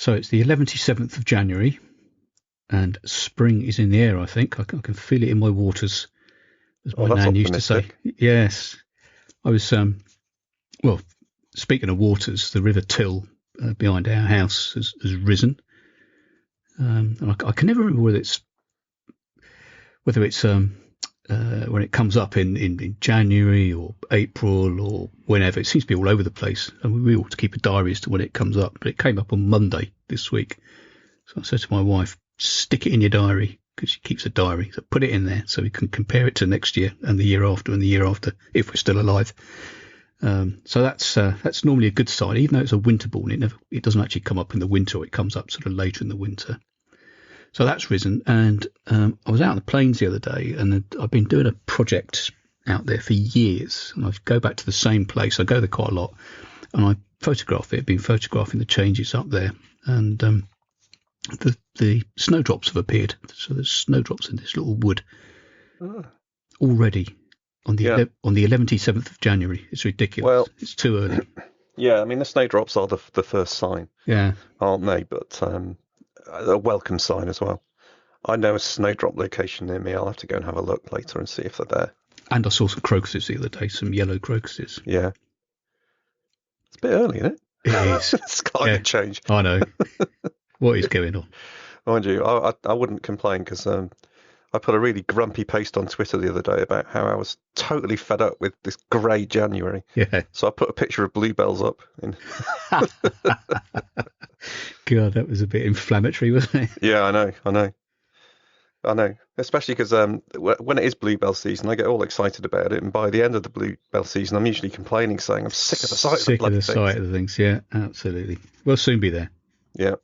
So it's the 27th of January, and spring is in the air, I think. I can feel it in my waters, as my nan used to say. Yes. I was, well, speaking of waters, the River Till behind our house has risen. And I can never remember whether it's when it comes up in January or April or whenever. It seems to be all over the place, and we ought to keep a diary as to when it comes up. But it came up on Monday this week, so I said to my wife, stick it in your diary, because she keeps a diary, so put it in there so we can compare it to next year and the year after and the year after if we're still alive. So that's normally a good sign, even though it's a winterborn. It doesn't actually come up in the winter. It comes up sort of later in the winter. So that's risen, and I was out on the plains the other day, and I've been doing a project out there for years, and I go back to the same place. I go there quite a lot, and I photograph it. I've been photographing the changes up there, and the snowdrops have appeared. So there's snowdrops in this little wood already on the 27th of January. It's ridiculous. Well, it's too early. Yeah, I mean, the snowdrops are the first sign, aren't they? But a welcome sign as well. I know a snowdrop location near me. I'll have to go and have a look later and see if they're there. And I saw some crocuses the other day, some yellow crocuses. Yeah. It's a bit early, isn't it? It is. It's climate change. I know. What is going on? Mind you, I wouldn't complain, because I put a really grumpy post on Twitter the other day about how I was totally fed up with this grey January. Yeah. So I put a picture of bluebells up. God, that was a bit inflammatory, wasn't it? Yeah, I know. Especially because when it is bluebell season, I get all excited about it, and by the end of the bluebell season, I'm usually complaining, saying I'm sick of the sight of the bloody things. Sick of the sight of the things, yeah, absolutely. We'll soon be there. Yeah.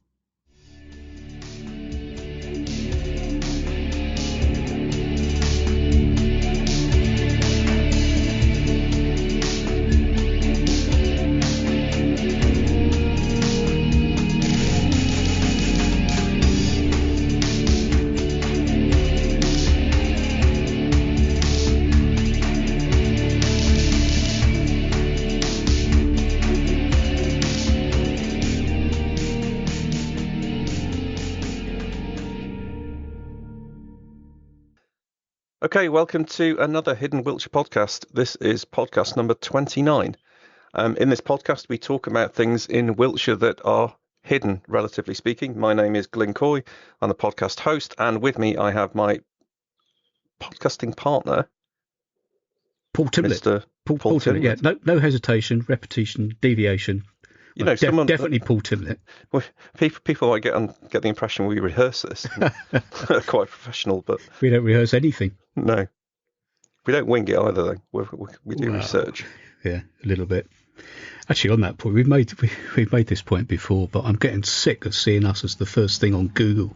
Okay, welcome to another Hidden Wiltshire podcast. This is podcast number 29. In this podcast, we talk about things in Wiltshire that are hidden, relatively speaking. My name is Glyn Coy. I'm the podcast host, and with me I have my podcasting partner, Paul Timlett. Mr. Paul Timlett. Yeah, no hesitation, repetition, deviation. You know, someone definitely Paul Timlett. Well, people might get the impression we rehearse this. Quite professional, but we don't rehearse anything. No, we don't wing it either. Though we do research. Yeah, a little bit. Actually, on that point, we've made this point before, but I'm getting sick of seeing us as the first thing on Google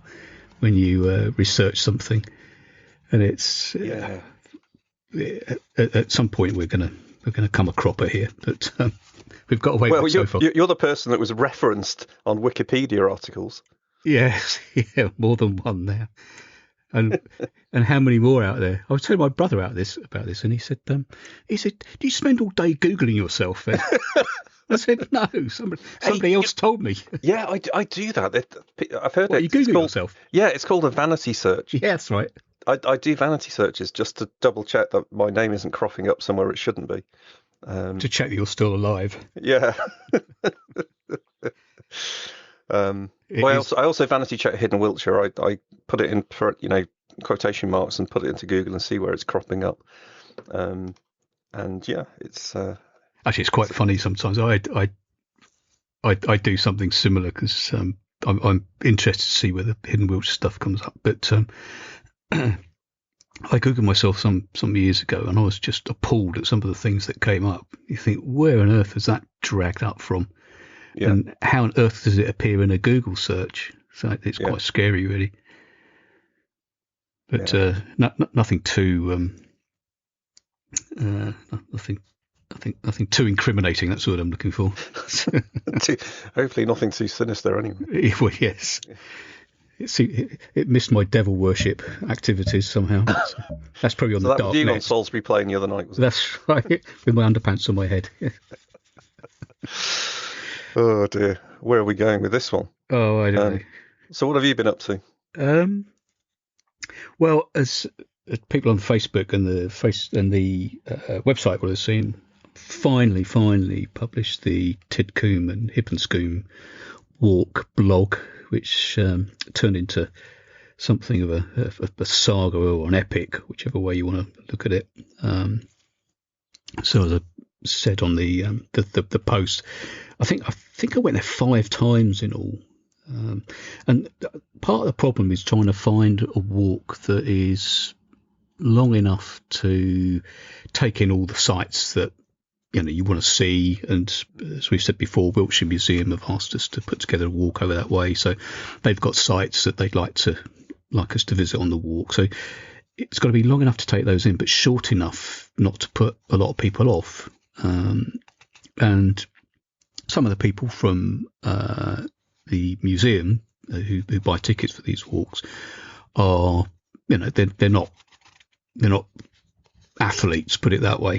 when you research something, and it's at some point we're gonna come a cropper here, but we've got away with it so far. You're the person that was referenced on Wikipedia articles. Yes, yeah, more than one now. And how many more out there? I was telling my brother about this, and he said, "Do you spend all day Googling yourself?" I said, "No, somebody else told me." Yeah, I do that. I've heard it. You Google yourself? Yeah, it's called a vanity search. Yeah, that's right. I do vanity searches just to double check that my name isn't cropping up somewhere it shouldn't be. To check that you're still alive. Yeah. I also vanity check Hidden Wiltshire. I put it in quotation marks and put it into Google and see where it's cropping up. And yeah, it's actually it's quite funny sometimes. I do something similar because I'm interested to see where the Hidden Wiltshire stuff comes up. But I Googled myself some years ago, and I was just appalled at some of the things that came up. You think, where on earth has that dragged up from? Yeah. And how on earth does it appear in a Google search? So it's quite scary, really. But nothing too nothing too incriminating. That's what I'm looking for. Hopefully, nothing too sinister, anyway. Well, yes. It missed my devil worship activities somehow. So that's probably on the dark net. That was you on Salisbury Plain the other night, wasn't it? That's right, with my underpants on my head. Oh dear, where are we going with this one? Oh, I don't know. So what have you been up to? Well, as people on Facebook and the website will have seen, finally published the Tidcombe and Hippenscombe walk blog, which turned into something of a saga or an epic, whichever way you want to look at it. So as I said on the post, I think I went there 5 times in all. And part of the problem is trying to find a walk that is long enough to take in all the sites that you want to see. And as we've said before, Wiltshire Museum have asked us to put together a walk over that way, so they've got sites that they'd like us to visit on the walk. So it's got to be long enough to take those in, but short enough not to put a lot of people off. And some of the people from the museum who buy tickets for these walks are, they're not athletes, put it that way.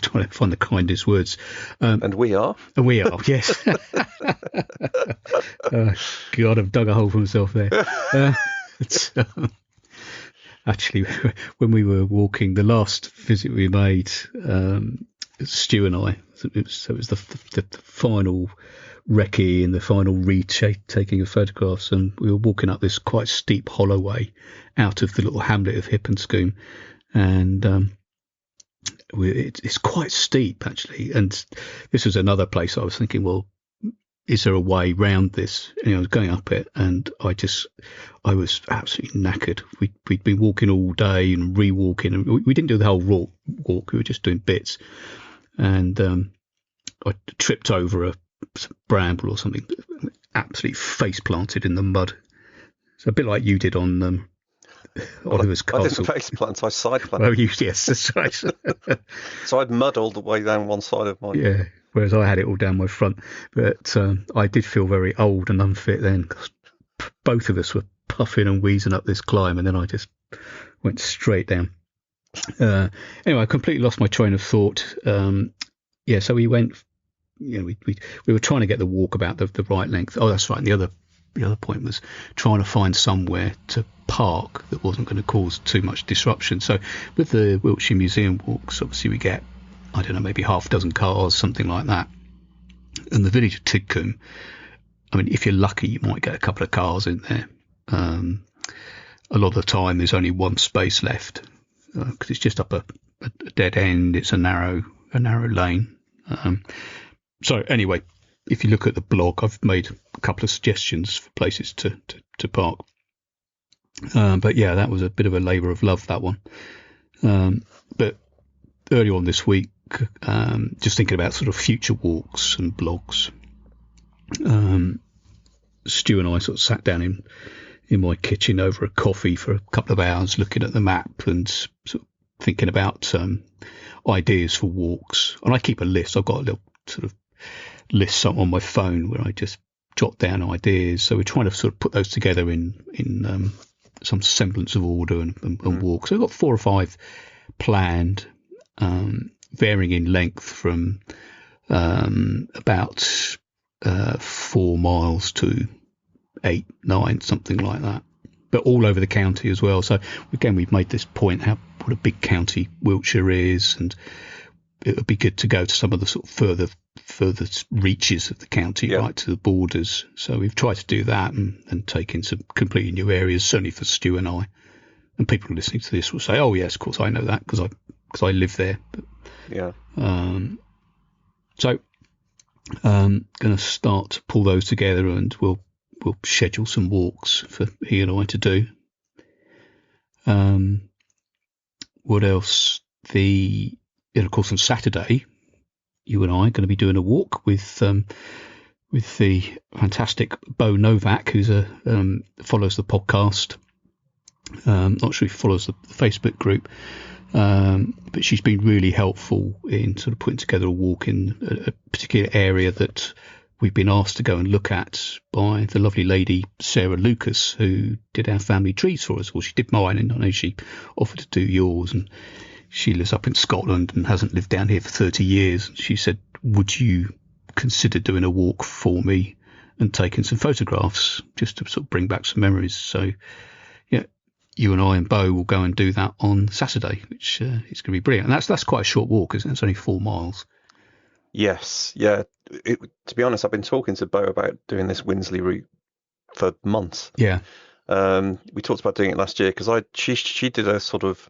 Trying to find the kindest words. And we are, yes. God, I've dug a hole for myself there. Actually, when we were walking, the last visit we made, Stu and I, it was the final recce and the final retaking of photographs, and we were walking up this quite steep holloway out of the little hamlet of Hippenscombe, and it's quite steep actually. And this was another place I was thinking, well, is there a way round this? And I was going up it, and I was absolutely knackered. We'd been walking all day and re-walking, and we didn't do the whole walk. We were just doing bits, and I tripped over a bramble or something, absolutely face planted in the mud. It's a bit like you did on Oliver's Castle. I didn't face plant, I side plant. Well, yes, that's right. So I'd mud all the way down one side of mine. Yeah, whereas I had it all down my front. But I did feel very old and unfit then, because both of us were puffing and wheezing up this climb, and then I just went straight down. Anyway, I completely lost my train of thought. So we went. We were trying to get the walk about the right length. Oh, that's right. And the other point was trying to find somewhere to park that wasn't going to cause too much disruption. So with the Wiltshire Museum walks, obviously we get, I don't know, maybe half a dozen cars, something like that. And the village of Tidcombe, I mean, if you're lucky, you might get a couple of cars in there. A lot of the time, there's only one space left because it's just up a dead end. It's a narrow lane. So anyway, if you look at the blog, I've made a couple of suggestions for places to park. But yeah, that was a bit of a labour of love, that one. But earlier on this week, just thinking about sort of future walks and blogs, Stu and I sort of sat down in my kitchen over a coffee for a couple of hours, looking at the map and sort of thinking about ideas for walks. And I keep a list. I've got a little sort of list on my phone where I just jot down ideas. So we're trying to sort of put those together in some semblance of order and walk. So we've got 4 or 5 planned, varying in length from about 4 miles to 8, 9, something like that. But all over the county as well. So again, we've made this point what a big county Wiltshire is, and it would be good to go to some of the sort of further reaches of the county, right to the borders. So we've tried to do that and take in some completely new areas, certainly for Stu and I. And people listening to this will say, "Oh yes, of course I know that because I live there." But, yeah. So going to start to pull those together, and we'll schedule some walks for he and I to do. What else? Of course, on Saturday, you and I are going to be doing a walk with the fantastic Bo Novak, who's follows the podcast. Not sure if he follows the Facebook group, but she's been really helpful in sort of putting together a walk in a particular area that we've been asked to go and look at by the lovely lady Sarah Lucas, who did our family trees for us. Well, she did mine, and I know she offered to do yours, and she lives up in Scotland and hasn't lived down here for 30 years. She said, would you considered doing a walk for me and taking some photographs just to sort of bring back some memories. So, yeah, you and I and Bo will go and do that on Saturday, which is going to be brilliant. And that's quite a short walk, isn't it? It's only 4 miles. Yes, yeah. To be honest, I've been talking to Bo about doing this Winsley route for months. Yeah. We talked about doing it last year because she did a sort of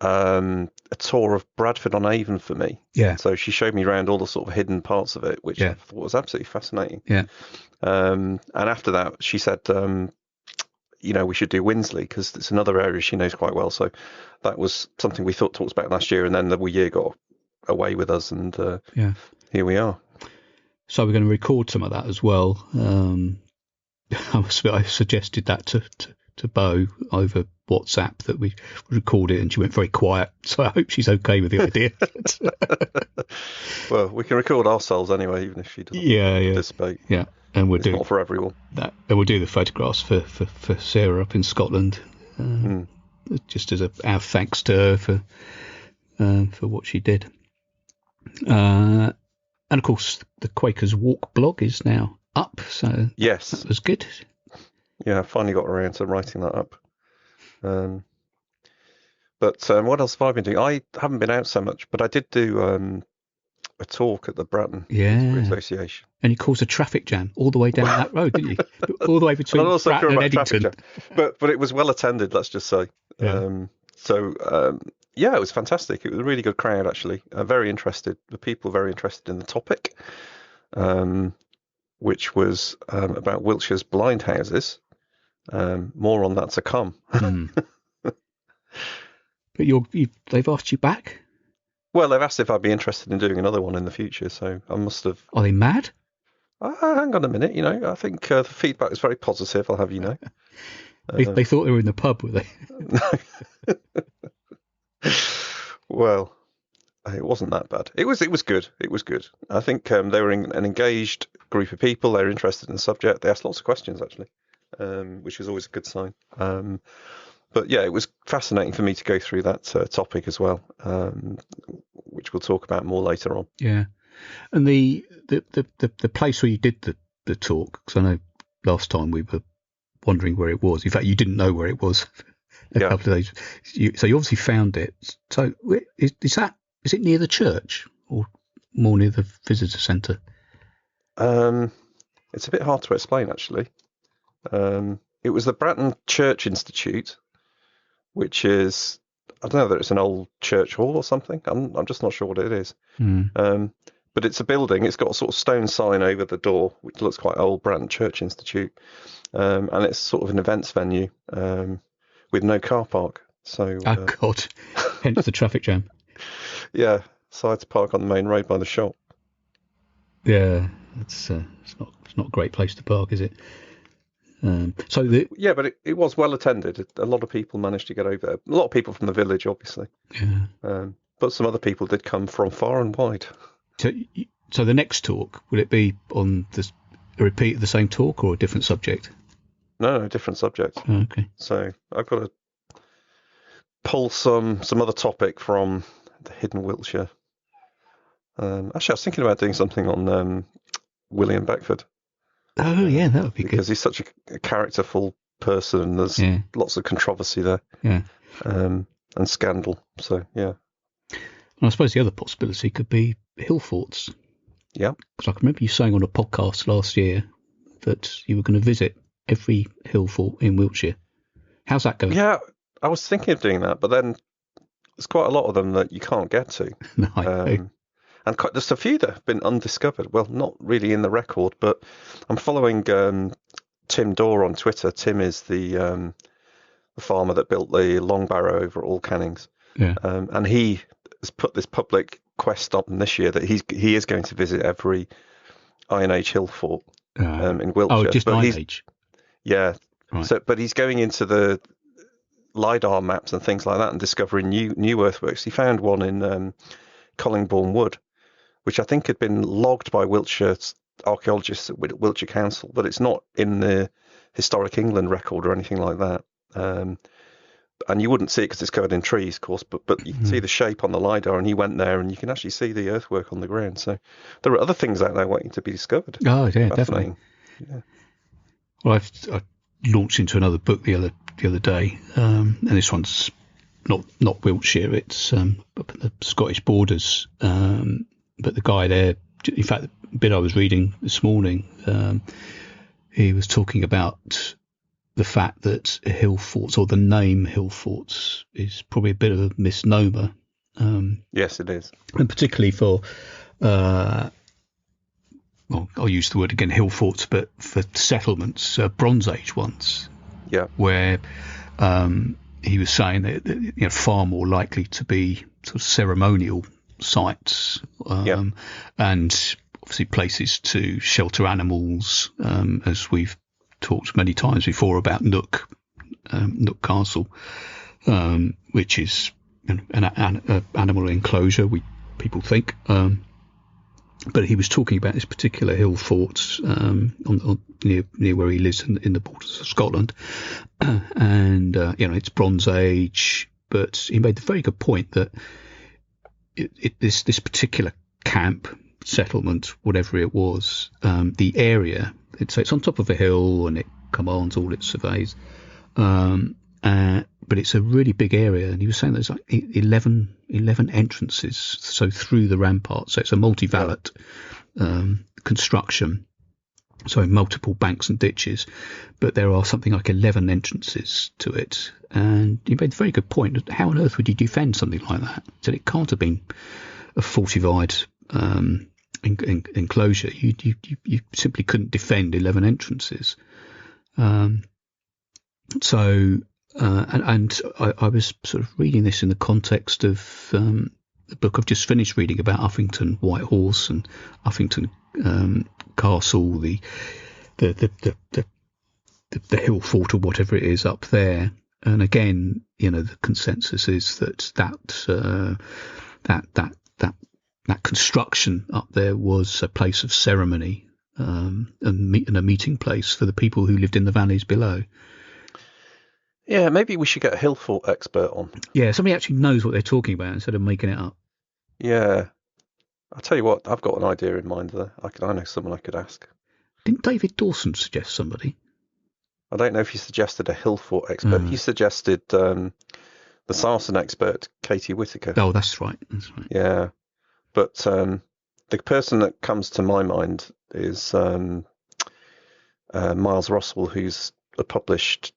a tour of Bradford-on-Avon for me. Yeah. So she showed me around all the sort of hidden parts of it, which Yeah. I thought was absolutely fascinating. Yeah. And after that, she said, we should do Winsley because it's another area she knows quite well. So that was something we talked about last year, and then the year got away with us, and here we are. So we're going to record some of that as well. I suggested that to Bo over WhatsApp that we record it, and she went very quiet. So I hope she's okay with the idea. Well, we can record ourselves anyway, even if she doesn't participate. Yeah, and we'll do not for everyone. That, and we'll do the photographs for Sarah up in Scotland, just as our thanks to her for what she did. And of course, the Quakers Walk blog is now up, so yes, that was good. Yeah, I finally got around to writing that up. But what else have I been doing? I haven't been out so much, but I did do a talk at the Bratton History Association. And you caused a traffic jam all the way down that road, didn't you? All the way between Bratton and Eddington. But it was well attended, let's just say. Yeah. It was fantastic. It was a really good crowd, actually. Very interested. The people were very interested in the topic, which was about Wiltshire's blind houses. More on that to come. But they've asked you back? Well, they've asked if I'd be interested in doing another one in the future, so I must have... Are they mad? Hang on a minute, I think the feedback was very positive, I'll have you know. They thought they were in the pub, were they? Well, it wasn't that bad. It was good. It was good. I think they were an engaged group of people. They were interested in the subject. They asked lots of questions, actually, which was always a good sign. But yeah, it was fascinating for me to go through that topic as well, which we'll talk about more later on. Yeah, and the place where you did the talk, because I know last time we were wondering where it was. In fact, you didn't know where it was a couple of days. So you obviously found it. So is it near the church or more near the visitor centre? It's a bit hard to explain, actually. It was the Bratton Church Institute, which is, I don't know whether it's an old church hall or something. I'm just not sure what it is. But it's a building. It's got a sort of stone sign over the door, which looks quite old, Bratton Church Institute. And it's sort of an events venue with no car park. So, God, hence the traffic jam. Yeah, so I had to park on the main road by the shop. Yeah, it's not a great place to park, is it? But it was well attended. A lot of people managed to get over there. A lot of people from the village, obviously. Yeah. But some other people did come from far and wide. So the next talk, will it be on a repeat of the same talk or a different subject? No, different subject. Oh, okay. So I've got to pull some other topic from the Hidden Wiltshire. Actually, I was thinking about doing something on William Beckford. Oh, yeah, that would be good. Because he's such a characterful person, and there's lots of controversy there. Yeah. And scandal. So, yeah. And I suppose the other possibility could be hill forts. Yeah. Because I can remember you saying on a podcast last year that you were going to visit every hill fort in Wiltshire. How's that going? Yeah, I was thinking of doing that, but then there's quite a lot of them that you can't get to. No, I know. And there's a few that have been undiscovered. Well, not really in the record, but I'm following Tim Dorr on Twitter. Tim is the farmer that built the long barrow over at All Cannings. Yeah. And he has put this public quest on this year that he is going to visit every Iron Age hill fort in Wiltshire. Oh, just Iron Age? Yeah. Right. So, but he's going into the LiDAR maps and things like that and discovering new earthworks. He found one in Collingbourne Wood, which I think had been logged by Wiltshire archaeologists at Wiltshire Council, but it's not in the Historic England record or anything like that. and you wouldn't see it because it's covered in trees, of course, but you can see the shape on the LiDAR, and he went there, and you can actually see the earthwork on the ground. So there are other things out there waiting to be discovered. Oh, yeah, definitely. Yeah. Well, I launched into another book the other day, and this one's not Wiltshire. It's up at the Scottish borders. But the guy there, in fact, the bit I was reading this morning, he was talking about the fact that hill forts, or the name hill forts, is probably a bit of a misnomer. Yes, it is. And particularly for, well, I'll use the word again, hill forts, but for settlements, Bronze Age ones. Yeah. Where he was saying that far more likely to be sort of ceremonial sites, and obviously places to shelter animals, as we've talked many times before about Nook Castle, which is an animal enclosure, people think. But he was talking about this particular hill fort near where he lives in the borders of Scotland, and it's Bronze Age. But he made the very good point that this particular camp, settlement, whatever it was, the area, it's on top of a hill and it commands all its surveys, but it's a really big area, and he was saying there's like 11 entrances, so through the ramparts. So it's a multi-valet construction, so multiple banks and ditches, but there are something like 11 entrances to it. And he made a very good point. How on earth would you defend something like that? He said it can't have been a fortified enclosure. You simply couldn't defend 11 entrances. So I was sort of reading this in the context of the book I've just finished reading about Uffington White Horse and Uffington Castle, the hill fort or whatever it is up there. And again, the consensus is that construction up there was a place of ceremony, and a meeting place for the people who lived in the valleys below. Yeah, maybe we should get a hill fort expert on. Yeah, somebody actually knows what they're talking about instead of making it up. Yeah. I'll tell you what, I've got an idea in mind there. I know someone I could ask. Didn't David Dawson suggest somebody? I don't know if he suggested a hill fort expert. He suggested the Sarsen expert, Katie Whitaker. Oh, that's right. Yeah. But the person that comes to my mind is Miles Rosswell, who's a published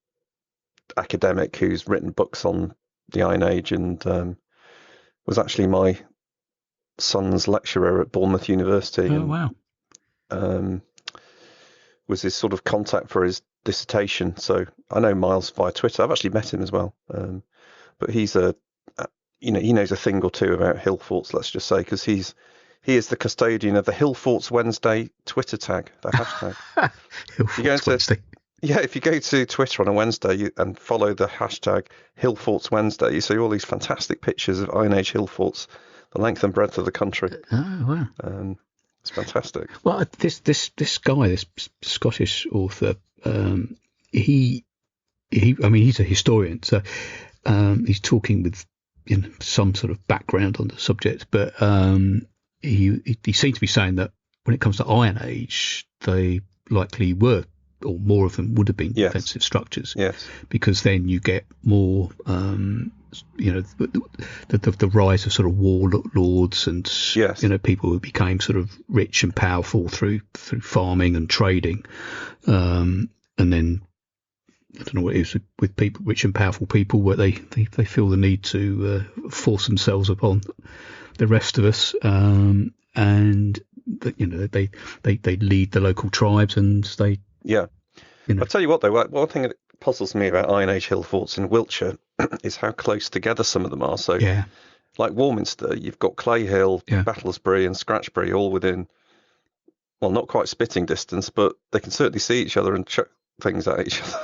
academic who's written books on the Iron Age, and was actually my son's lecturer at Bournemouth University. Oh, wow. Was his sort of contact for his dissertation. So I know Miles via Twitter. I've actually met him as well. But he's he knows a thing or two about hill forts, let's just say, because he is the custodian of the Hill Forts Wednesday Twitter tag, the hashtag. Wednesday. Yeah, if you go to Twitter on a Wednesday and follow the hashtag Hill Forts Wednesday, you see all these fantastic pictures of Iron Age hill forts, the length and breadth of the country. Oh, wow. It's fantastic. Well, this guy, this Scottish author, he's a historian, so he's talking with some sort of background on the subject, but he seemed to be saying that when it comes to Iron Age, they likely were, or more of them would have been, defensive structures. Yes. Because then you get more, the rise of sort of warlords and people who became sort of rich and powerful through farming and trading, and then I don't know what it is with people, rich and powerful people, where they feel the need to force themselves upon the rest of us, and they lead the local tribes, and they. Yeah. I'll tell you what, though, one thing that puzzles me about Iron Age hill forts in Wiltshire is how close together some of them are. So, like Warminster, you've got Clay Hill, Battlesbury and Scratchbury all within, well, not quite spitting distance, but they can certainly see each other and chuck things at each other.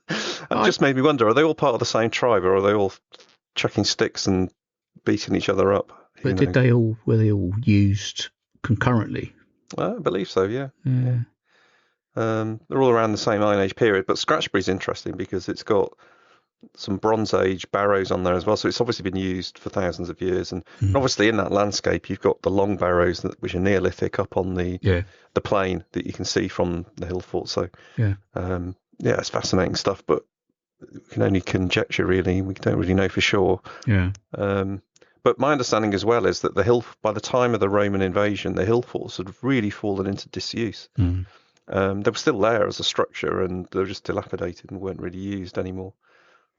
It just made me wonder, are they all part of the same tribe, or are they all chucking sticks and beating each other up? But were they all used concurrently? I believe so, yeah. They're all around the same Iron Age period, but Scratchbury's interesting because it's got some Bronze Age barrows on there as well. So it's obviously been used for thousands of years. And obviously in that landscape, you've got the long barrows which are Neolithic up on the plain that you can see from the hill fort. So it's fascinating stuff, but we can only conjecture really. We don't really know for sure. Yeah. But my understanding as well is that by the time of the Roman invasion, the hill forts had really fallen into disuse. They were still there as a structure, and they were just dilapidated and weren't really used anymore.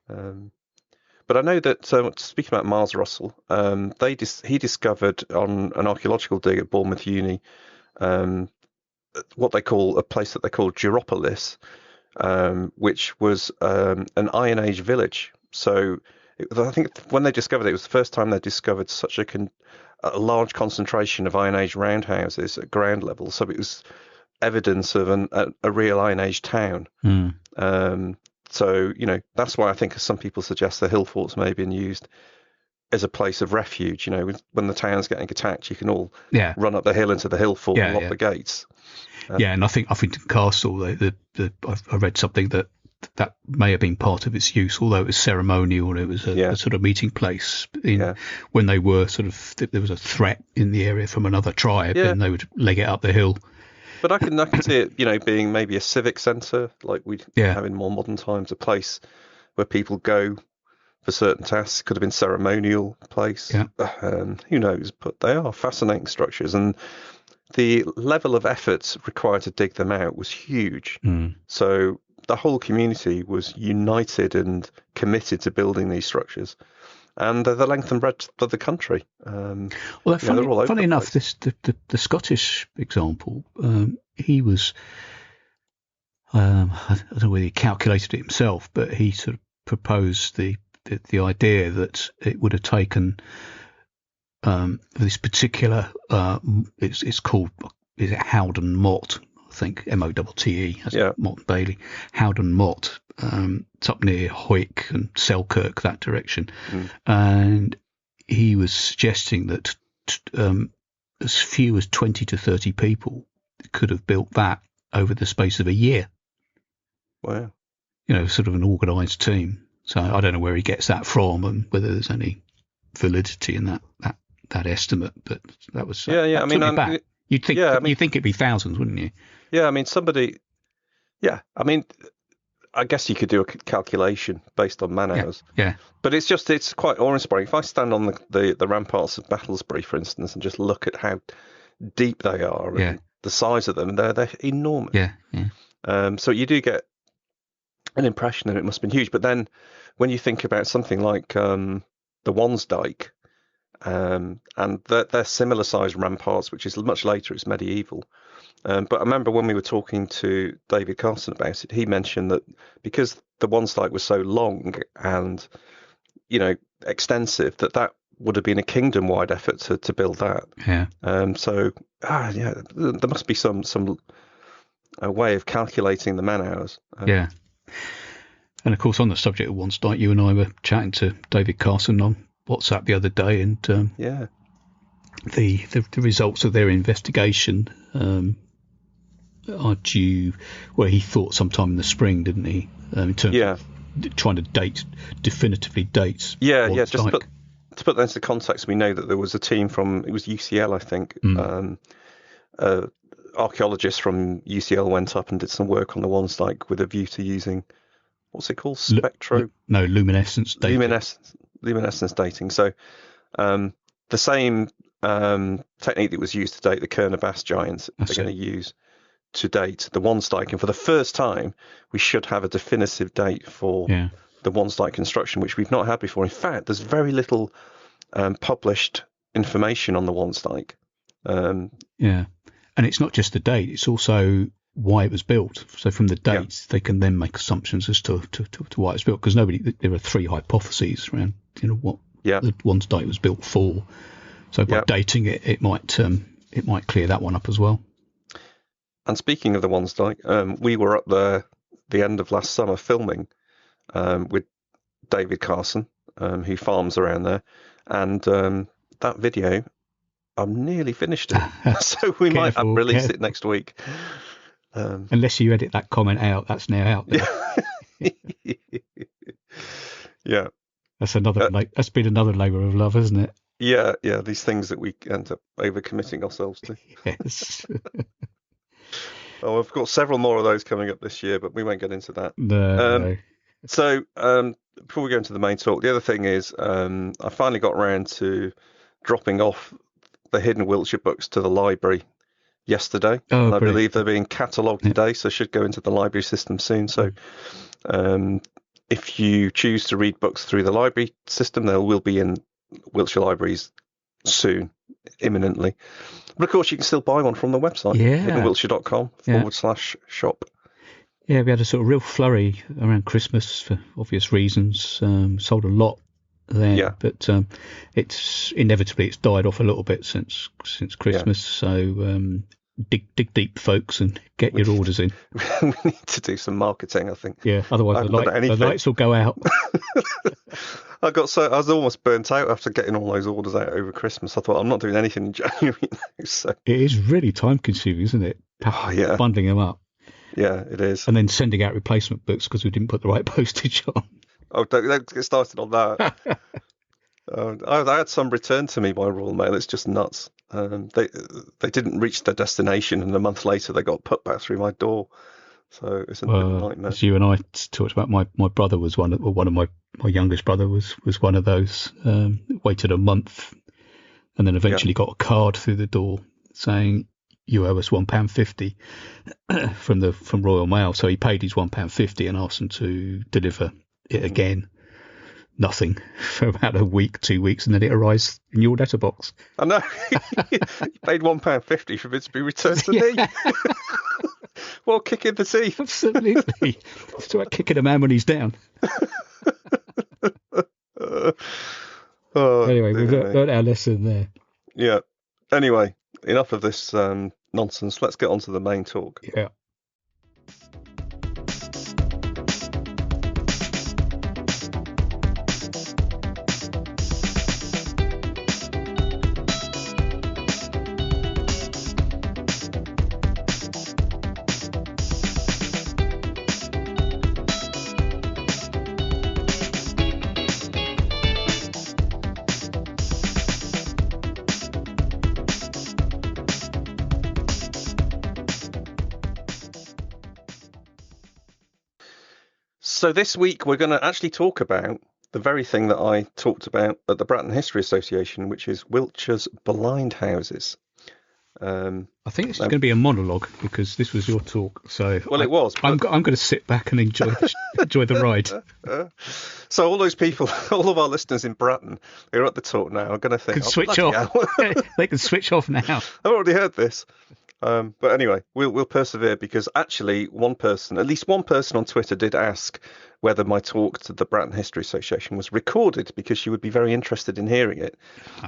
But I know that, speaking about Miles Russell, he discovered on an archaeological dig at Bournemouth Uni what they call a place that they call Gyropolis, which was an Iron Age village. So I think when they discovered it was the first time they discovered such a large concentration of Iron Age roundhouses at ground level. So it was evidence of a real Iron Age town. So, that's why I think some people suggest the hill forts may have been used as a place of refuge. When the town's getting attacked, you can all run up the hill into the hill fort and lock the gates. And I think the castle, I read something that may have been part of its use, although it was ceremonial. It was a sort of meeting place when they were there was a threat in the area from another tribe, and they would leg it up the hill. But I can see it, being maybe a civic centre, like we have in more modern times, a place where people go for certain tasks. Could have been ceremonial place. Who knows? But they are fascinating structures, and the level of effort required to dig them out was huge. So the whole community was united and committed to building these structures. And the length and breadth of the country. Funny enough, the Scottish example, he was, I don't know whether he calculated it himself, but he sort of proposed the idea that it would have taken this particular, it's called, is it Howden Motte? I think Motte, Motte Bailey, Howden Motte. It's up near Hoyk and Selkirk, that direction. And he was suggesting that as few as 20 to 30 people could have built that over the space of a year. Wow. Sort of an organised team. So I don't know where he gets that from and whether there's any validity in that estimate, but that was you'd think it'd be thousands, wouldn't you? I guess you could do a calculation based on man hours. Yeah. But it's quite awe-inspiring. If I stand on the ramparts of Battlesbury, for instance, and just look at how deep they are and the size of them, they're enormous. Yeah. So you do get an impression that it must have been huge. But then when you think about something like the Wansdyke, and they're similar sized ramparts, which is much later, it's medieval. But I remember when we were talking to David Carson about it, he mentioned that because the Wansdyke was so long and, extensive, that would have been a kingdom-wide effort to build that. Yeah. There must be some a way of calculating the man hours. Yeah. And of course, on the subject of Wansdyke, you and I were chatting to David Carson on WhatsApp the other day, and the results of their investigation are due. Well, he thought sometime in the spring, didn't he? In terms of trying to definitively date. Just to put that into context, we know that there was a team from, it was UCL, I think. Archaeologists from UCL went up and did some work on the Wansdyke with a view to using, what's it called? Luminescence dating. Luminescence dating. So the same technique that was used to date the Kerner-Bass giants, they're going to use to date the Wansdyke. And for the first time, we should have a definitive date for the Wansdyke construction, which we've not had before. In fact, there's very little published information on the Wansdyke. And it's not just the date, it's also why it was built. So from the dates, they can then make assumptions as to why it's built, because there are three hypotheses around what the Wansdyke was built for. So by dating it, it might clear that one up as well. And speaking of the Wansdyke, we were up there the end of last summer filming with David Carson, who farms around there, and that video, I'm nearly finished it, so we might release it next week. Unless you edit that comment out, that's now out there. Yeah. That's that's been another labour of love, isn't it? Yeah. These things that we end up overcommitting ourselves to. Yes. Oh, I've got several more of those coming up this year, but we won't get into that. No. So before we go into the main talk, the other thing is I finally got around to dropping off the Hidden Wiltshire books to the library yesterday. Oh, and I brilliant. believe they're being catalogued today, so should go into the library system soon. So if you choose to read books through the library system, they will be in Wiltshire libraries soon, imminently. But of course, you can still buy one from the website, hiddenwiltshire.com/shop. Yeah, we had a sort of real flurry around Christmas for obvious reasons. Sold a lot then, but it's died off a little bit since Christmas. So dig deep, folks, and get your orders in. We need to do some marketing, I think. Yeah, otherwise the lights will go out. I was almost burnt out after getting all those orders out over Christmas. I thought, I'm not doing anything in January now. So. It is really time consuming, isn't it? Bundling them up. Yeah, it is. And then sending out replacement books because we didn't put the right postage on. Oh, don't get started on that. I had some returned to me by Royal Mail. It's just nuts. They didn't reach their destination, and a month later they got put back through my door. So it's a nightmare. As you and I talked about, my brother was one of my youngest brother was one of those. Waited a month, and then eventually got a card through the door saying you owe us £1.50 from Royal Mail. So he paid his £1.50 and asked them to deliver it again. Nothing for about a week, 2 weeks, and then it arrives in your letterbox. I know. You paid £1.50 for it to be returned to me. Well, kick in the teeth. Absolutely. It's about kicking a man when he's down. Anyway, we've learned our lesson there. Yeah. Anyway, enough of this nonsense. Let's get on to the main talk. Yeah. So this week we're going to actually talk about the very thing that I talked about at the Bratton History Association, which is Wiltshire's Blind Houses. I think it's going to be a monologue because this was your talk. So it was. I'm going to sit back and enjoy the ride. So all those people, all of our listeners in Bratton who are at the talk now are going to think, can switch off. They can switch off now. I've already heard this. But anyway, we'll persevere because actually at least one person on Twitter did ask whether my talk to the Bratton History Association was recorded because she would be very interested in hearing it.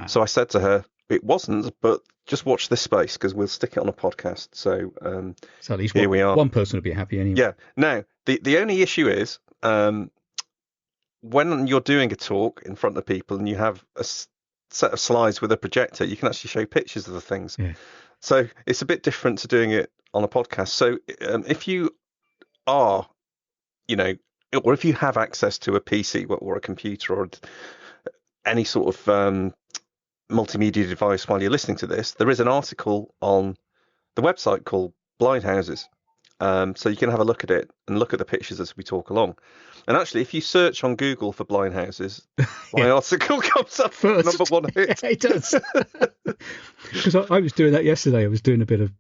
So I said to her, it wasn't, but just watch this space because we'll stick it on a podcast. So at least here we are. One person will be happy anyway. Yeah. Now, the only issue is when you're doing a talk in front of people and you have a set of slides with a projector, you can actually show pictures of the things. Yeah. So it's a bit different to doing it on a podcast. So if you are, or if you have access to a PC or a computer or any sort of multimedia device while you're listening to this, there is an article on the website called Blind Houses. So you can have a look at it and look at the pictures as we talk along. And actually, if you search on Google for Blind Houses, my article comes up first. Number one hit. Yeah, it does. Because I was doing that yesterday. I was doing a bit of...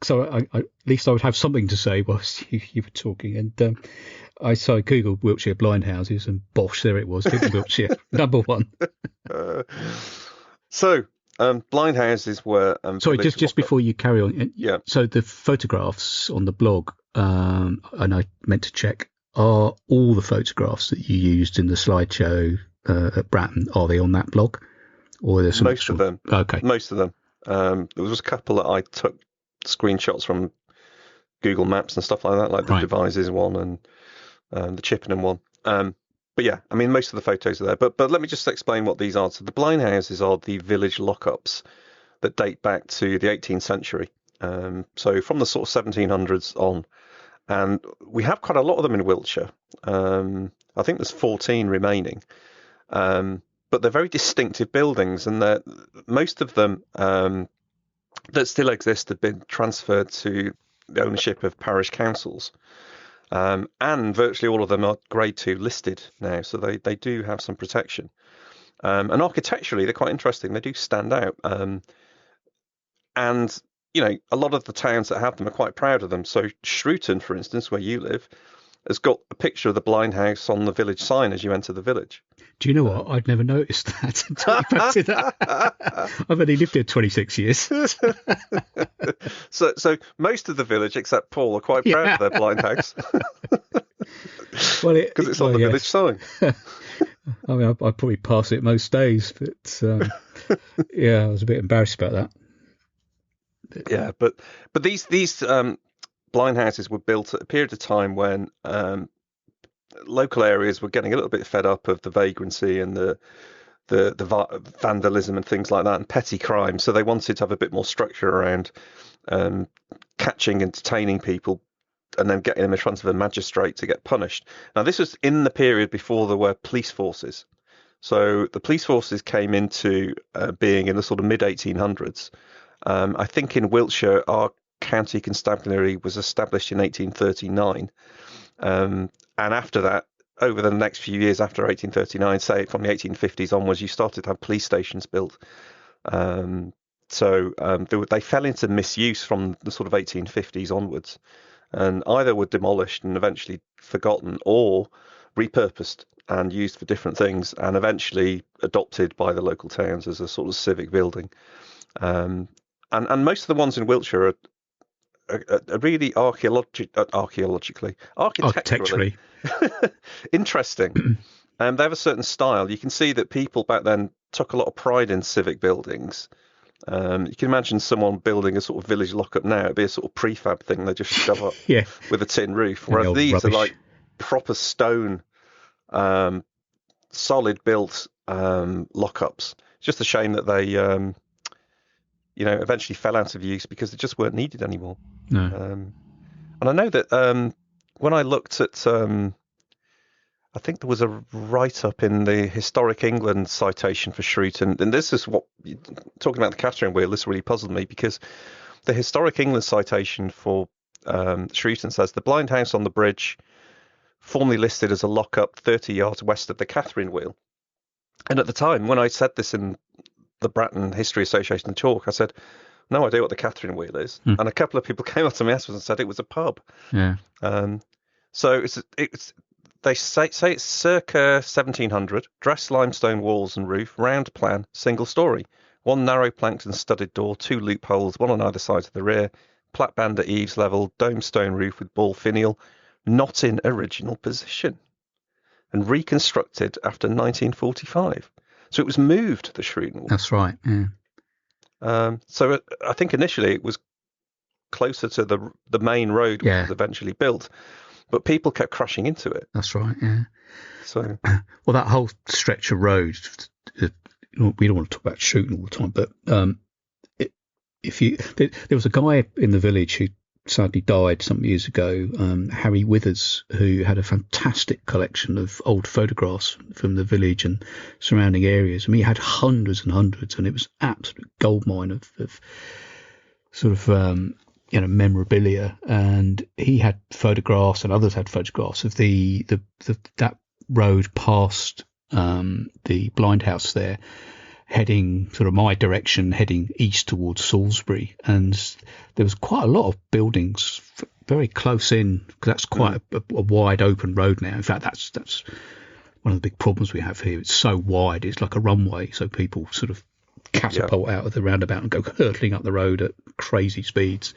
so I at least I would have something to say whilst you were talking. And I Googled Wiltshire Blind Houses and bosh, there it was. Hidden Wiltshire, number one. Blind houses were... Sorry, just before you carry on. Yeah. So the photographs on the blog, and I meant to check, are all the photographs that you used in the slideshow at Bratton, are they on that blog? Or are there some most of them. Okay. Most of them. There was a couple that I took screenshots from Google Maps and stuff like that, like the Devizes one and the Chippenham one. But yeah, I mean, most of the photos are there. But let me just explain what these are. So the blind houses are the village lockups that date back to the 18th century. So from the sort of 1700s on. And we have quite a lot of them in Wiltshire. I think there's 14 remaining. But they're very distinctive buildings, and most of them that still exist have been transferred to the ownership of parish councils. And virtually all of them are Grade 2 listed now, so they do have some protection. And architecturally, they're quite interesting. They do stand out. And, a lot of the towns that have them are quite proud of them. So Shrewton, for instance, where you live, has got a picture of the blind house on the village sign as you enter the village. Do you know what? I'd never noticed that until you posted that. I've only lived here 26 years. So most of the village, except Paul, are quite proud of their blind house. Well, because it's on the village sign. I mean, I'd probably pass it most days, but I was a bit embarrassed about that. Yeah, but these blind houses were built at a period of time when local areas were getting a little bit fed up of the vagrancy and the vandalism and things like that, and petty crime. So they wanted to have a bit more structure around catching and detaining people and then getting them in front of a magistrate to get punished. Now, this was in the period before there were police forces. So the police forces came into being in the sort of mid-1800s. I think in Wiltshire, our county constabulary was established in 1839. And after that, over the next few years after 1839, say from the 1850s onwards, you started to have police stations built. So they fell into misuse from the sort of 1850s onwards, and either were demolished and eventually forgotten, or repurposed and used for different things, and eventually adopted by the local towns as a sort of civic building. And most of the ones in Wiltshire are really architecturally interesting. They have a certain style. You can see that people back then took a lot of pride in civic buildings. You can imagine someone building a sort of village lockup now. It'd be a sort of prefab thing they just shove up with a tin roof. Whereas these rubbish are like proper stone, solid built lockups. It's just a shame that they eventually fell out of use because they just weren't needed anymore. No. And I know that when I looked at, I think there was a write-up in the Historic England citation for Shrewton, and this is what, talking about the Catherine Wheel, this really puzzled me, because the Historic England citation for Shrewton says, the blind house on the bridge, formerly listed as a lockup 30 yards west of the Catherine Wheel. And at the time, when I said this in the Bratton History Association talk, I said, no idea what the Catherine Wheel is. And a couple of people came up to me afterwards and said it was a pub. Yeah. So it's they say it's circa 1700, dressed limestone walls and roof, round plan, single story, one narrow planked and studded door, two loopholes, one on either side of the rear, plat band at eaves level, dome stone roof with ball finial, not in original position, and reconstructed after 1945. So it was moved to the Shrewton. That's right. Yeah. So I think initially it was closer to the main road, which was eventually built, but people kept crashing into it. That's right. Yeah. So well, that whole stretch of road, we don't want to talk about Shrewton all the time, but there was a guy in the village who sadly died some years ago, Harry Withers, who had a fantastic collection of old photographs from the village and surrounding areas. I mean, he had hundreds and hundreds, and it was an absolute goldmine of sort of memorabilia. And he had photographs, and others had photographs of that road past the blind house there, heading sort of my direction, heading east towards Salisbury, and there was quite a lot of buildings very close in, because that's quite a wide open road now. In fact, that's one of the big problems we have here. It's so wide, it's like a runway, so people sort of catapult out of the roundabout and go hurtling up the road at crazy speeds.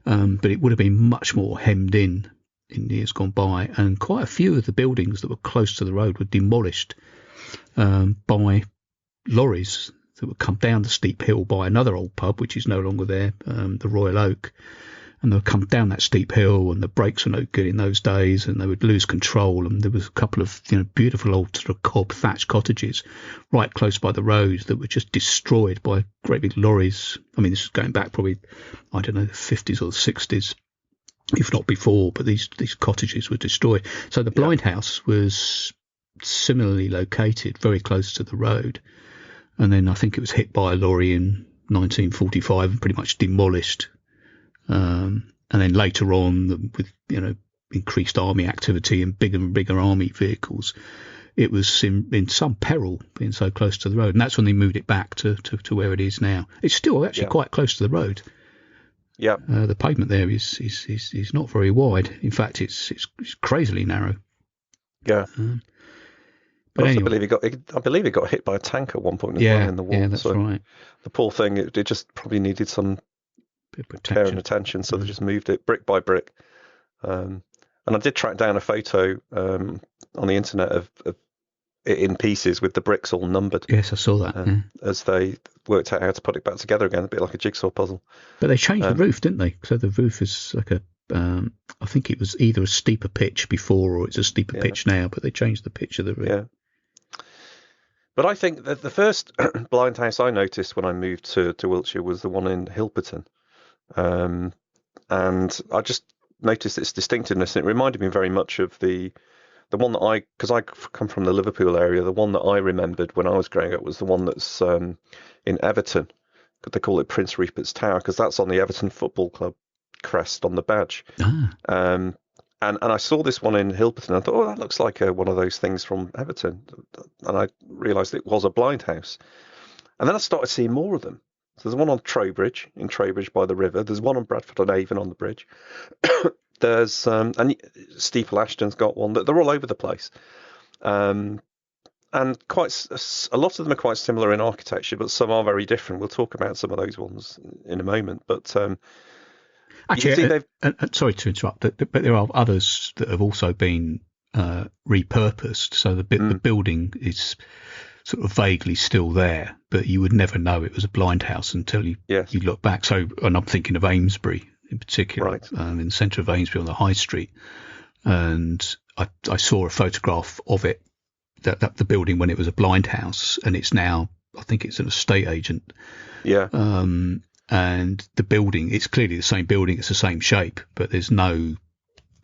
But it would have been much more hemmed in years gone by, and quite a few of the buildings that were close to the road were demolished by lorries that would come down the steep hill by another old pub, which is no longer there, the Royal Oak, and they would come down that steep hill, and the brakes were no good in those days, and they would lose control. And there was a couple of beautiful old sort of cob thatched cottages right close by the road that were just destroyed by great big lorries. I mean, this is going back probably, I don't know, the 50s or the 60s. if not before, but these cottages were destroyed. So the Blind House was similarly located very close to the road, and then I think it was hit by a lorry in 1945 and pretty much demolished. And then later on, with increased army activity and bigger army vehicles, it was in some peril being so close to the road, and that's when they moved it back to where it is now. It's still actually quite close to the road. Yeah. The pavement there is not very wide. In fact, it's crazily narrow. Yeah. But anyway, I believe it got hit by a tank at one point as well in the war. Yeah, that's right. The poor thing, it just probably needed some care and attention, so they just moved it brick by brick. And I did track down a photo on the internet of it in pieces with the bricks all numbered. Yes, I saw that. As they worked out how to put it back together again, a bit like a jigsaw puzzle. But they changed the roof, didn't they? So the roof is like I think it was either a steeper pitch before or it's a steeper pitch now, but they changed the pitch of the roof. Yeah. But I think that the first blind house I noticed when I moved to Wiltshire was the one in Hilperton. And I just noticed its distinctiveness. It reminded me very much of the one that because I come from the Liverpool area, the one that I remembered when I was growing up was the one that's in Everton. They call it Prince Rupert's Tower because that's on the Everton Football Club crest on the badge. And I saw this one in Hilperton. I thought, oh, that looks like one of those things from Everton. And I realised it was a blind house. And then I started seeing more of them. So there's one on Trowbridge, in Trowbridge by the river. There's one on Bradford-on-Avon on the bridge. There's and Steeple Ashton's got one. They're all over the place. And quite a lot of them are quite similar in architecture, but some are very different. We'll talk about some of those ones in a moment. But actually, sorry to interrupt, but there are others that have also been repurposed. So the building is sort of vaguely still there, but you would never know it was a blind house until you look back. So, and I'm thinking of Amesbury in particular, right. In the centre of Amesbury on the High Street, and I saw a photograph of it, that the building when it was a blind house, and it's now, I think it's an estate agent. Yeah. And the building, it's clearly the same building, it's the same shape, but there's no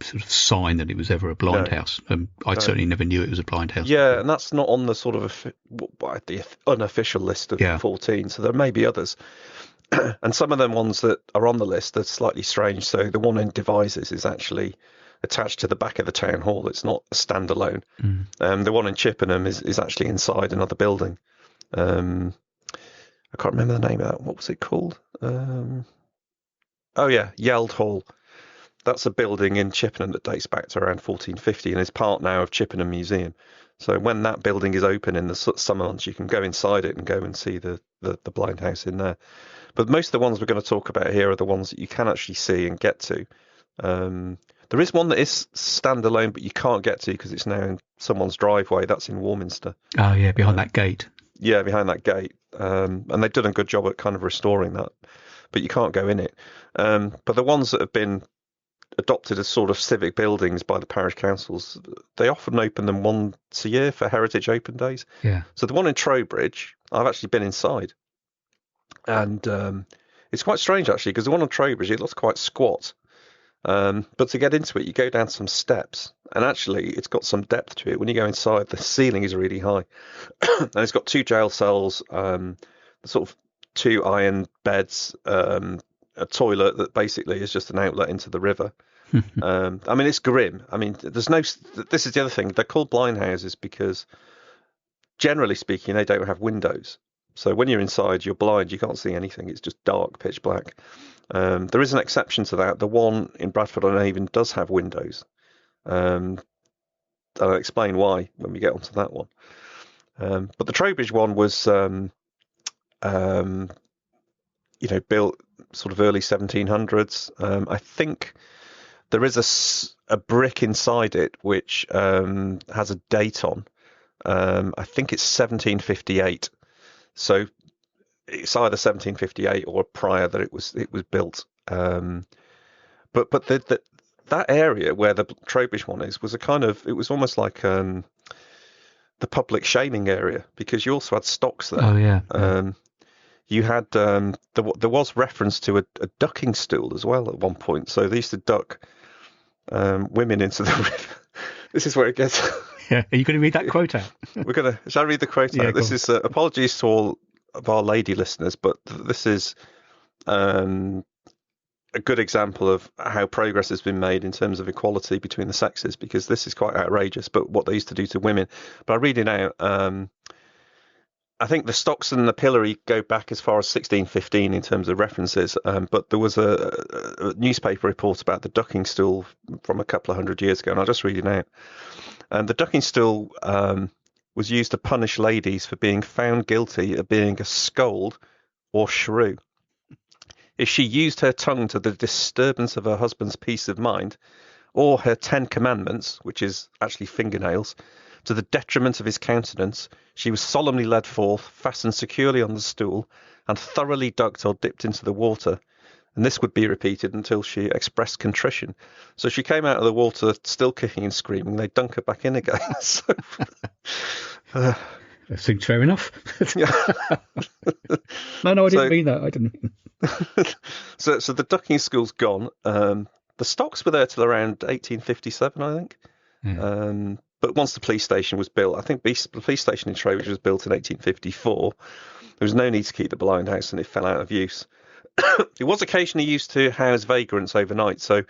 sort of sign that it was ever a blind house. I certainly never knew it was a blind house. Yeah, and that's not on the sort of the unofficial list of 14, so there may be others. And some of them ones that are on the list are slightly strange. So the one in Devizes is actually attached to the back of the town hall. It's not a standalone. The one in Chippenham is actually inside another building. I can't remember the name of that. What was it called? Yeld Hall. That's a building in Chippenham that dates back to around 1450 and is part now of Chippenham Museum. So when that building is open in the summer months, you can go inside it and go and see the blind house in there. But most of the ones we're going to talk about here are the ones that you can actually see and get to. There is one that is standalone, but you can't get to because it's now in someone's driveway. That's in Warminster. Oh, yeah, behind that gate. Yeah, behind that gate. And they've done a good job at kind of restoring that, but you can't go in it. But the ones that have been adopted as sort of civic buildings by the parish councils, they often open them once a year for Heritage Open Days. Yeah. So the one in Trowbridge, I've actually been inside. And it's quite strange, actually, because the one on Trowbridge, it looks quite squat. But to get into it, you go down some steps. And actually, it's got some depth to it. When you go inside, the ceiling is really high. And it's got 2 jail cells, sort of 2 iron beds, a toilet that basically is just an outlet into the river. I mean, it's grim. I mean, this is the other thing. They're called blind houses because, generally speaking, they don't have windows. So when you're inside, you're blind. You can't see anything. It's just dark, pitch black. There is an exception to that. The one in Bradford-on-Avon does have windows. I'll explain why when we get onto that one. But the Trowbridge one was, built sort of early 1700s. I think there is a brick inside it which has a date on. I think it's 1758. So it's either 1758 or prior that it was built. But that area where the Trowbridge one was it was almost like the public shaming area because you also had stocks there. Oh yeah. you had there was reference to a ducking stool as well at one point. So they used to duck women into the river. This is where it gets. Yeah, are you going to read that quote out? Shall I read the quote out? This is apologies to all of our lady listeners, but this is a good example of how progress has been made in terms of equality between the sexes, because this is quite outrageous, but what they used to do to women. But I read it out. I think the stocks and the pillory go back as far as 1615 in terms of references, but there was a newspaper report about the ducking stool from a couple of hundred years ago, and I'll just read it out. And the ducking stool was used to punish ladies for being found guilty of being a scold or shrew. If she used her tongue to the disturbance of her husband's peace of mind, or her 10 commandments, which is actually fingernails, to the detriment of his countenance, she was solemnly led forth, fastened securely on the stool, and thoroughly ducked or dipped into the water. And this would be repeated until she expressed contrition. So she came out of the water still kicking and screaming. They dunk her back in again. So, that seems fair enough. Yeah. No, I didn't mean that. I didn't mean So the ducking school's gone. The stocks were there till around 1857, I think. Yeah. But once the police station was built, I think the police station in Trowbridge was built in 1854. There was no need to keep the blind house, and it fell out of use. It was occasionally used to house vagrants overnight. So,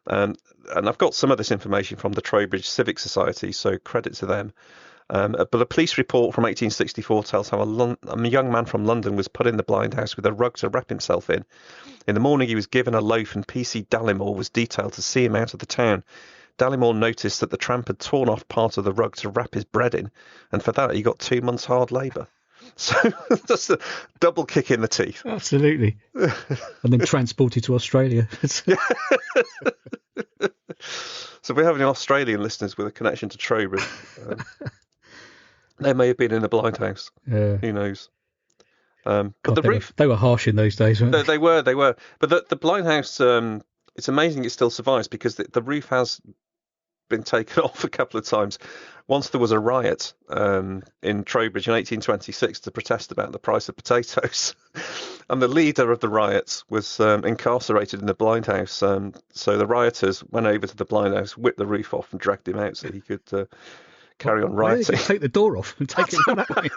and I've got some of this information from the Trowbridge Civic Society, so credit to them. But a police report from 1864 tells how a young man from London was put in the blind house with a rug to wrap himself in. In the morning, he was given a loaf, and P.C. Dallimore was detailed to see him out of the town. Dallimore noticed that the tramp had torn off part of the rug to wrap his bread in, and for that he got 2 months' hard labour. So that's a double kick in the teeth. Absolutely. And then transported to Australia. So if we have any Australian listeners with a connection to Trowbridge, they may have been in the blind house. Yeah. Who knows? But the roof... They were harsh in those days, weren't they? They were. But the blind house, it's amazing it still survives, because the roof has been taken off a couple of times. Once there was a riot in Trowbridge in 1826 to protest about the price of potatoes. And the leader of the riots was incarcerated in the blind house. So the rioters went over to the blind house, whipped the roof off and dragged him out so he could carry on rioting. Take the door off and take it that way.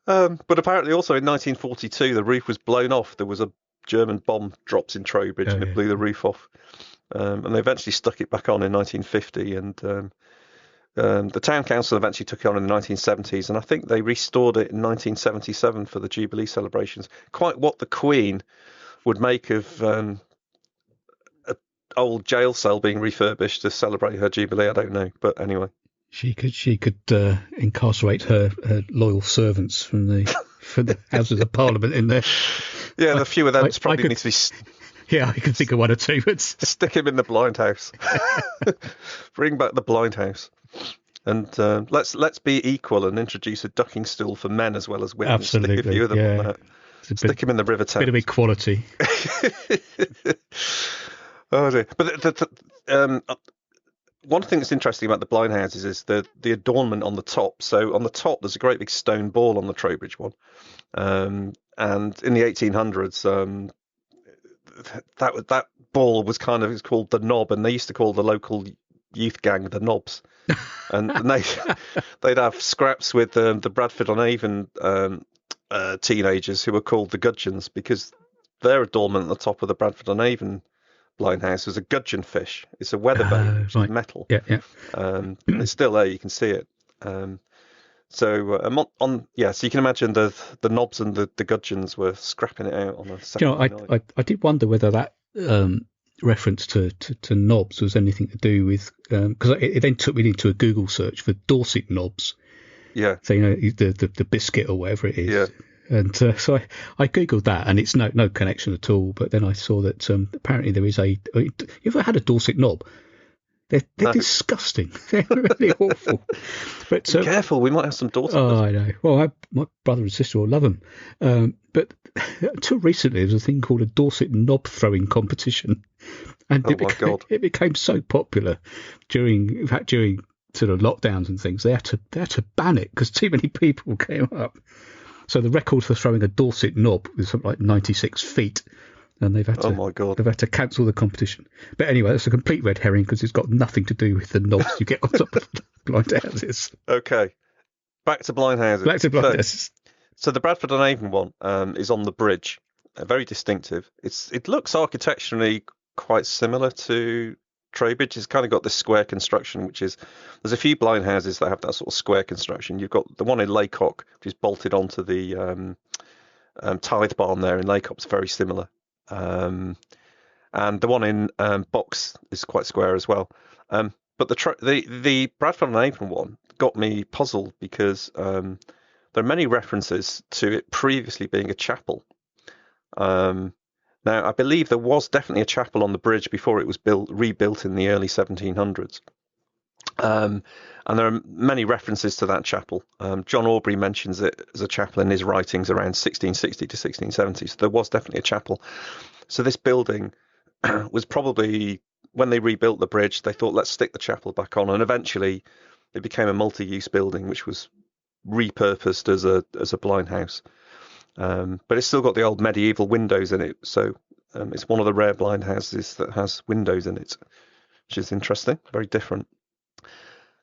But apparently also in 1942, the roof was blown off. There was a German bomb dropped in Trowbridge and it blew the roof off. And they eventually stuck it back on in 1950, and the town council eventually took it on in the 1970s, and I think they restored it in 1977 for the Jubilee celebrations. Quite what the Queen would make of an old jail cell being refurbished to celebrate her Jubilee, I don't know. But anyway. She could incarcerate her loyal servants from the Houses of Parliament in there. Yeah, the few of them probably need to be... Yeah, I can think of one or two. But... Stick him in the blind house. Bring back the blind house. And let's be equal and introduce a ducking stool for men as well as women. Absolutely. Stick a few of them on that. Stick him in the River Thames. Bit of equality. Oh dear. But one thing that's interesting about the blind houses is the adornment on the top. So on the top, there's a great big stone ball on the Trowbridge one. And in the 1800s, that ball was called the knob, and they used to call the local youth gang the knobs. And they'd have scraps with the Bradford-on-Avon teenagers who were called the gudgeons, because their adornment at the top of the Bradford-on-Avon blind house was a gudgeon fish. It's a weathervane, which is metal. Yeah. It's still there. You can see it. So you can imagine the knobs and the gudgeons were scrapping it out on a Saturday night. I did wonder whether that reference to knobs was anything to do with, because it then took me into a Google search for Dorset knobs. Yeah. So the biscuit or whatever it is. Yeah. And so I googled that, and it's no connection at all. But then I saw that apparently there is you ever had a Dorset knob? They're disgusting. They're really awful. But be careful, we might have some Dorset. Oh, I know. Well, my brother and sister will love them. But until recently, there was a thing called a Dorset knob throwing competition, and it became so popular during sort of lockdowns and things. They had to ban it because too many people came up. So the record for throwing a Dorset knob was something like 96 feet, and they've had to. Oh my God! They've had to cancel the competition. But anyway, that's a complete red herring because it's got nothing to do with the knobs you get on top of the blind houses. Okay, back to blind houses. Back to blind houses. So the Bradford-on-Avon one is on the bridge, very distinctive. It looks architecturally quite similar to Trowbridge. It's kind of got this square construction, there's a few blind houses that have that sort of square construction. You've got the one in Laycock, which is bolted onto the tithe barn there in Laycock's very similar. And the one in Box is quite square as well. But the Bradford-on-Avon one got me puzzled because there are many references to it previously being a chapel. Now, I believe there was definitely a chapel on the bridge before it was rebuilt in the early 1700s. And there are many references to that chapel. John Aubrey mentions it as a chapel in his writings around 1660 to 1670. So there was definitely a chapel. So this building was probably, when they rebuilt the bridge, they thought, let's stick the chapel back on. And eventually it became a multi-use building, which was repurposed as a blind house. But it's still got the old medieval windows in it. So it's one of the rare blind houses that has windows in it, which is interesting, very different.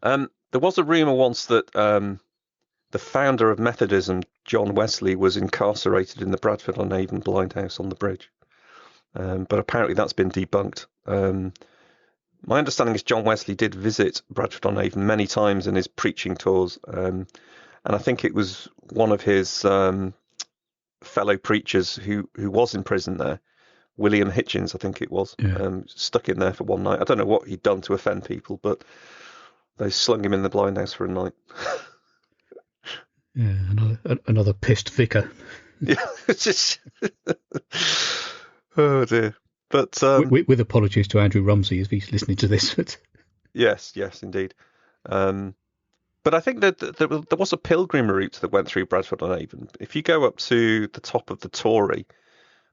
There was a rumour once that the founder of Methodism, John Wesley, was incarcerated in the Bradford-on-Avon blind house on the bridge. But apparently that's been debunked. My understanding is John Wesley did visit Bradford-on-Avon many times in his preaching tours. And I think it was one of his fellow preachers who was in prison there, William Hitchens, I think it was, stuck in there for one night. I don't know what he'd done to offend people, but they slung him in the blind house for a night. Yeah, another pissed vicar. Yeah, it's just oh dear. But with apologies to Andrew Rumsey if he's listening to this. yes, indeed. But I think that there was a pilgrim route that went through Bradford-on-Avon. If you go up to the top of the Tory,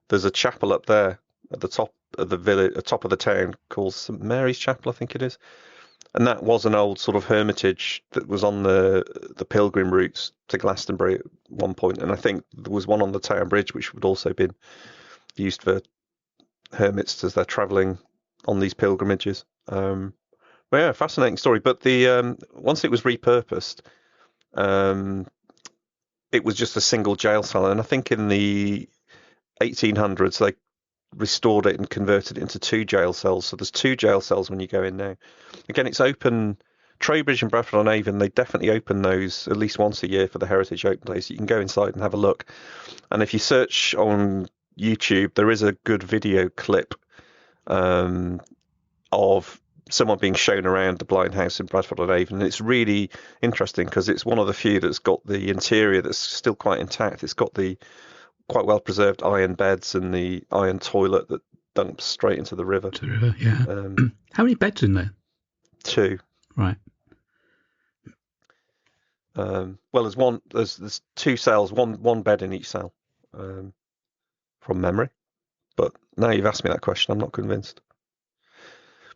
there's a chapel up there at the top of the village, top of the town, called St Mary's Chapel, I think it is. And that was an old sort of hermitage that was on the pilgrim routes to Glastonbury at one point. And I think there was one on the town bridge, which would also been used for hermits as they're travelling on these pilgrimages. But yeah, fascinating story. But the once it was repurposed, it was just a single jail cell. And I think in the 1800s, they restored it and converted it into 2 jail cells. So there's 2 jail cells when you go in now. Again, it's open. Trowbridge and Bradford-on-Avon, they definitely open those at least once a year for the Heritage Open Days. You can go inside and have a look. And if you search on YouTube, there is a good video clip of someone being shown around the blind house in Bradford-on-Avon. And it's really interesting because it's one of the few that's got the interior that's still quite intact. It's got the quite well preserved iron beds and the iron toilet that dumps straight into the river. To the river, yeah. How many beds in there? 2. Right. Well, there's 2 cells, one bed in each cell, from memory. But now you've asked me that question, I'm not convinced.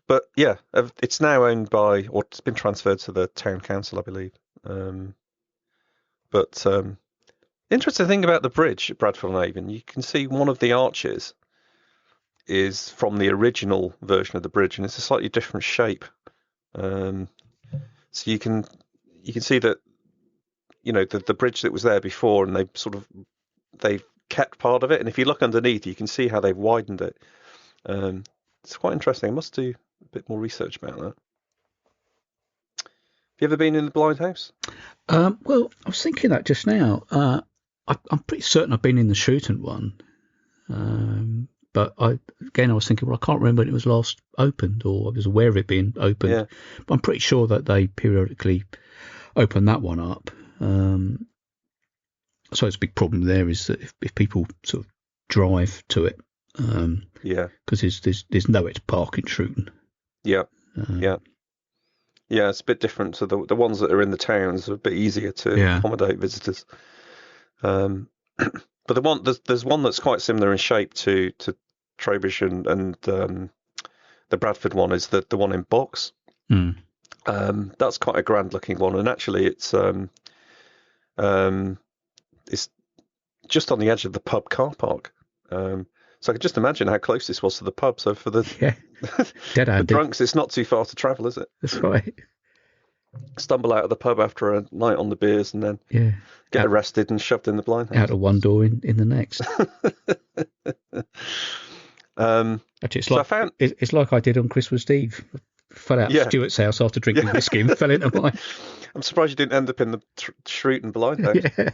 But yeah, it's now owned by, or it's been transferred to the town council, I believe. But interesting thing about the bridge at Bradford-on-Avon, you can see one of the arches is from the original version of the bridge, and it's a slightly different shape. So you can see that, you know, the bridge that was there before, and they've kept part of it. And if you look underneath, you can see how they've widened it. It's quite interesting. I must do a bit more research about that. Have you ever been in the blind house? Well, I was thinking that just now. I'm pretty certain I've been in the Shooton one. But I was thinking, well, I can't remember when it was last opened, or I was aware of it being opened. Yeah. But I'm pretty sure that they periodically open that one up. So it's a big problem there is that if people sort of drive to it, because there's nowhere to park in Shooton. Yeah, it's a bit different. So the ones that are in the towns are a bit easier to accommodate visitors. But there's one that's quite similar in shape to Trowbridge and the Bradford one is the one in Box. That's quite a grand looking one, and actually it's just on the edge of the pub car park. So I could just imagine how close this was to the pub. So for the dead the handy. drunks, it's not too far to travel, is it? That's right. Stumble out of the pub after a night on the beers and then get arrested and shoved in the blind house. Out of one door in the next. Actually, it's like I did on Christmas Eve. Fell out of Stuart's house after drinking whiskey and fell into mine. I'm surprised you didn't end up in the Shrewton Blind House. Yeah.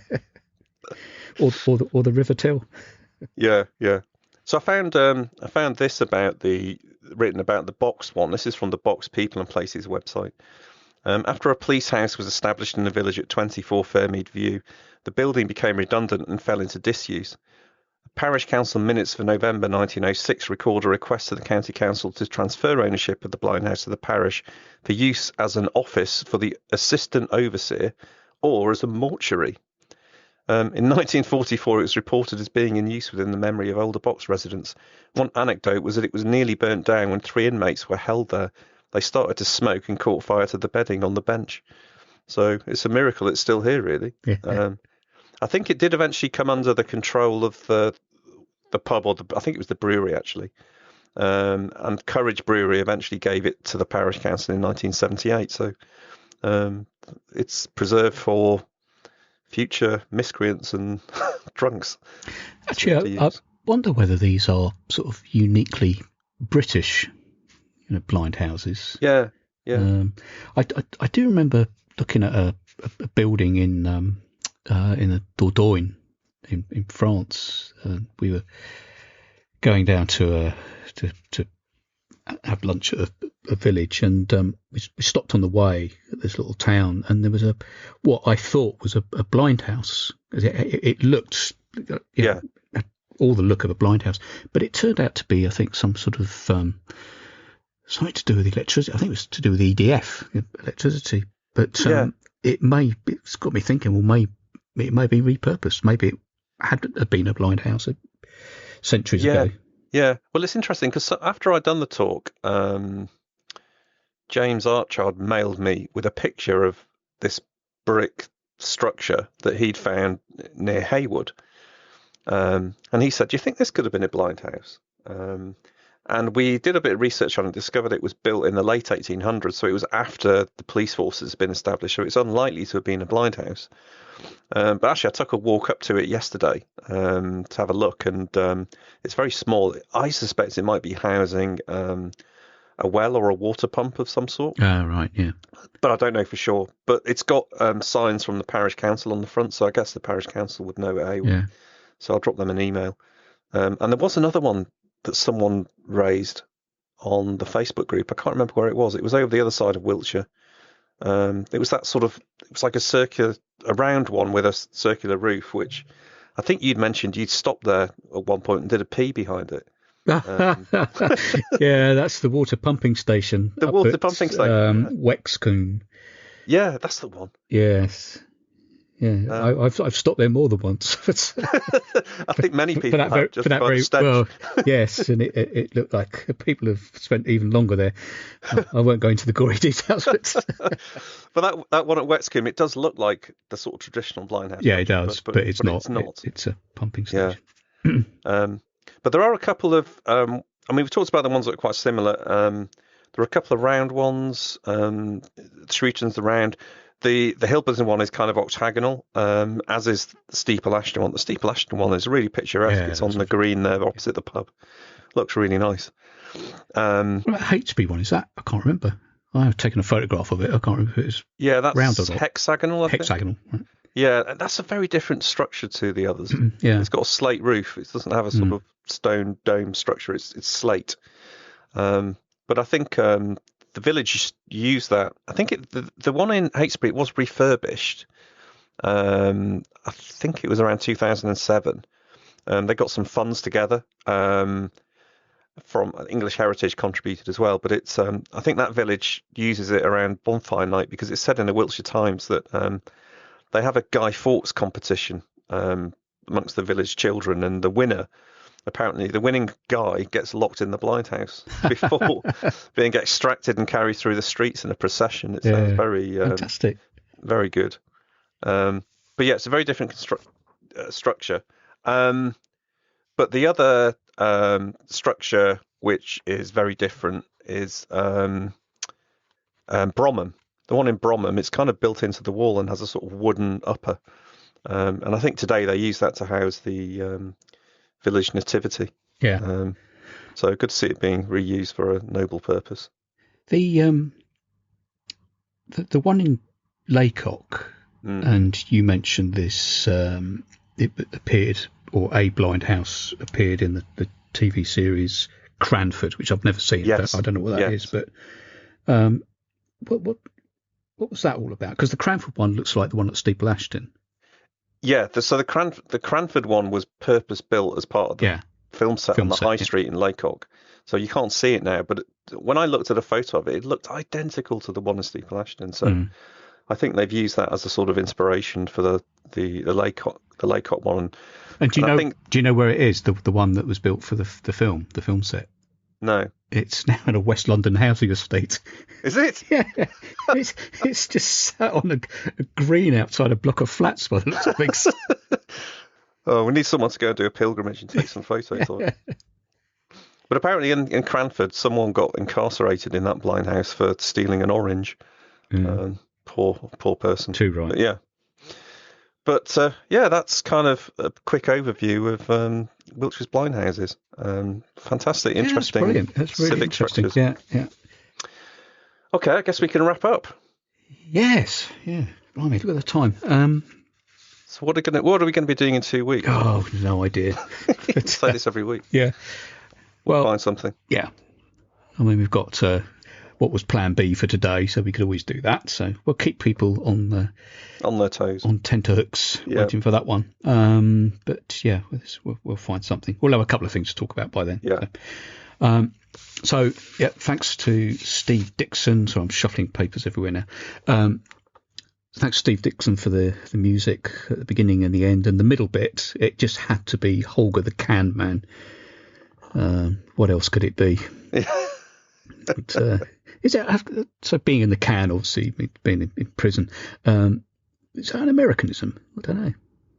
or the River Till. Yeah. So I found this written about the Box one. This is from the Box People and Places website. After a police house was established in the village at 24 Fairmead View, the building became redundant and fell into disuse. Parish Council minutes for November 1906 record a request to the County Council to transfer ownership of the blind house to the parish for use as an office for the assistant overseer or as a mortuary. In 1944, it was reported as being in use within the memory of older Box residents. One anecdote was that it was nearly burnt down when 3 inmates were held there. They started to smoke and caught fire to the bedding on the bench. So it's a miracle it's still here, really. Yeah. I think it did eventually come under the control of the pub, I think it was the brewery, actually. And Courage Brewery eventually gave it to the Parish Council in 1978. So it's preserved for future miscreants and drunks. Actually, I wonder whether these are sort of uniquely British, blind houses. Yeah. I do remember looking at a building in the Dordogne in France. We were going down to have lunch at a village, and we stopped on the way at this little town, and there was what I thought was a blind house. It looked all the look of a blind house, but it turned out to be, I think, some sort of something to do with electricity. I think it was to do with EDF, electricity. But it's got me thinking. Well, it may be repurposed. Maybe it had been a blind house centuries ago. Yeah, well, it's interesting because after I'd done the talk, James Archard mailed me with a picture of this brick structure that he'd found near Haywood. And he said, do you think this could have been a blind house? And we did a bit of research on it and discovered it was built in the late 1800s. So it was after the police forces had been established. So it's unlikely to have been a blind house. But actually, I took a walk up to it yesterday to have a look, and it's very small. I suspect it might be housing a well or a water pump of some sort. Right, yeah. But I don't know for sure. But it's got signs from the parish council on the front, so I guess the parish council would know it. Yeah. So I'll drop them an email. And there was another one that someone raised on the Facebook group. I can't remember where it was. It was over the other side of Wiltshire. It was that sort of, it was like a round one with a circular roof, which I think you'd mentioned you'd stopped there at one point and did a pee behind it. Yeah, that's the water pumping station. The water pumping station. Wexcombe. Yeah, that's the one. Yes. Yeah, I've stopped there more than once. I think many people have, just by the stench. Well, yes, and it looked like people have spent even longer there. I won't go into the gory details. But that one at Wexcombe, it does look like the sort of traditional blind house. Yeah, it does, but it's not. It's a pumping station. Yeah. But there are a couple of, we've talked about the ones that are quite similar. There are a couple of round ones. Shrewton's the round. The Hilberton one is kind of octagonal, as is the Steeple Ashton one. The Steeple Ashton one is really picturesque. Yeah, it's on the green there opposite the pub. Looks really nice. What H'B one is that? I can't remember. I've taken a photograph of it. I can't remember if it's round or not. Hexagonal, I think. Hexagonal, right. Yeah, that's a very different structure to the others. Yeah. It's got a slate roof. It doesn't have a sort of stone dome structure. It's slate. But I think the village used that. I think the one in H'B was refurbished. I think it was around 2007. They got some funds together from English Heritage contributed as well. But it's I think that village uses it around bonfire night because it's said in the Wiltshire Times that they have a Guy Fawkes competition amongst the village children, and the winning guy gets locked in the blind house before being extracted and carried through the streets in a procession. It sounds very fantastic, very good. But yeah, it's a very different structure. But the other structure, which is very different, is Bromham. The one in Bromham, it's kind of built into the wall and has a sort of wooden upper. And I think today they use that to house the village nativity. Yeah. So good to see it being reused for a noble purpose. The one in Laycock, and you mentioned this, it appeared, or a blind house appeared in the TV series Cranford, which I've never seen. Yes. I don't know what that is, but what was that all about? Because the Cranford one looks like the one at Steeple Ashton. Yeah, so the Cranford one was purpose built as part of the film set on the High Street in Laycock. So you can't see it now, but when I looked at a photo of it, it looked identical to the one in Steeple Ashton. So I think they've used that as a sort of inspiration for the Laycock one. And do you know where it is? The one that was built for the film set. No, it's now in a West London housing estate. Is it? Yeah, it's just sat on a green outside a block of flats by the looks of things. Oh, we need someone to go and do a pilgrimage and take some photos of it. But apparently in Cranford, someone got incarcerated in that blind house for stealing an orange. Poor person. Too right. But yeah. But that's kind of a quick overview of Wiltshire's blind houses. Fantastic, interesting. That's brilliant. That's really civic interesting. structures. Yeah. Okay, I guess we can wrap up. Yes. Yeah. Blimey, look at the time. So what are we going to be doing in 2 weeks? Oh, no idea. Say this every week. Yeah. Well, find something. Yeah. I mean, we've got what was Plan B for today, so we could always do that. So we'll keep people on their toes, on tenterhooks, waiting for that one. But yeah, we'll find something. We'll have a couple of things to talk about by then. Yeah. So yeah, thanks to Steve Dixon. So I'm shuffling papers everywhere now. Thanks to Steve Dixon for the music at the beginning and the end, and the middle bit. It just had to be Holger the Can Man. What else could it be? Yeah. But, is it so? Being in the can, obviously, being in prison. Is that an Americanism? I don't know,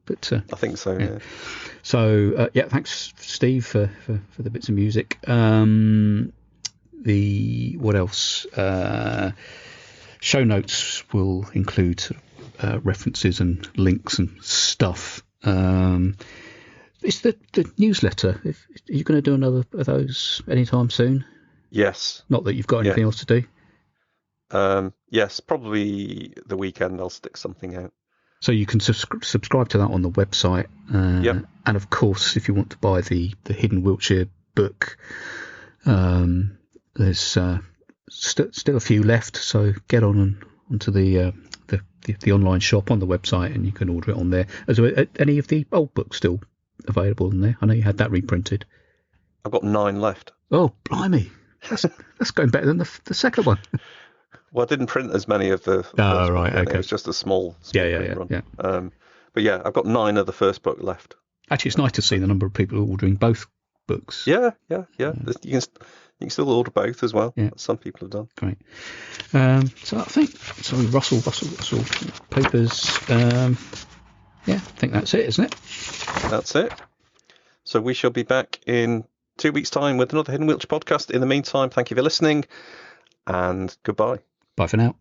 but I think so. Yeah. So thanks, Steve, for the bits of music. What else? Show notes will include references and links and stuff. It's the newsletter. Are you going to do another of those anytime soon? Yes. Not that you've got anything else to do. Yes, probably the weekend I'll stick something out. So you can subscribe to that on the website. And of course, if you want to buy the Hidden Wiltshire book, there's still a few left. So get onto the online shop on the website, and you can order it on there. Is there any of the old books still available in there? I know you had that reprinted. I've got 9 left. Oh, blimey. That's going better than the second one. Well, I didn't print as many of the first right, book. okay. It was just a small run. Yeah. But yeah, I've got 9 of the first book left. Actually, it's nice to see the number of people ordering both books. Yeah. You can still order both as well. Yeah. Some people have done. Great. So I think Russell papers. I think that's it, isn't it? That's it. So we shall be back in 2 weeks' time with another Hidden Wiltshire podcast. In the meantime, thank you for listening, and goodbye. Bye for now.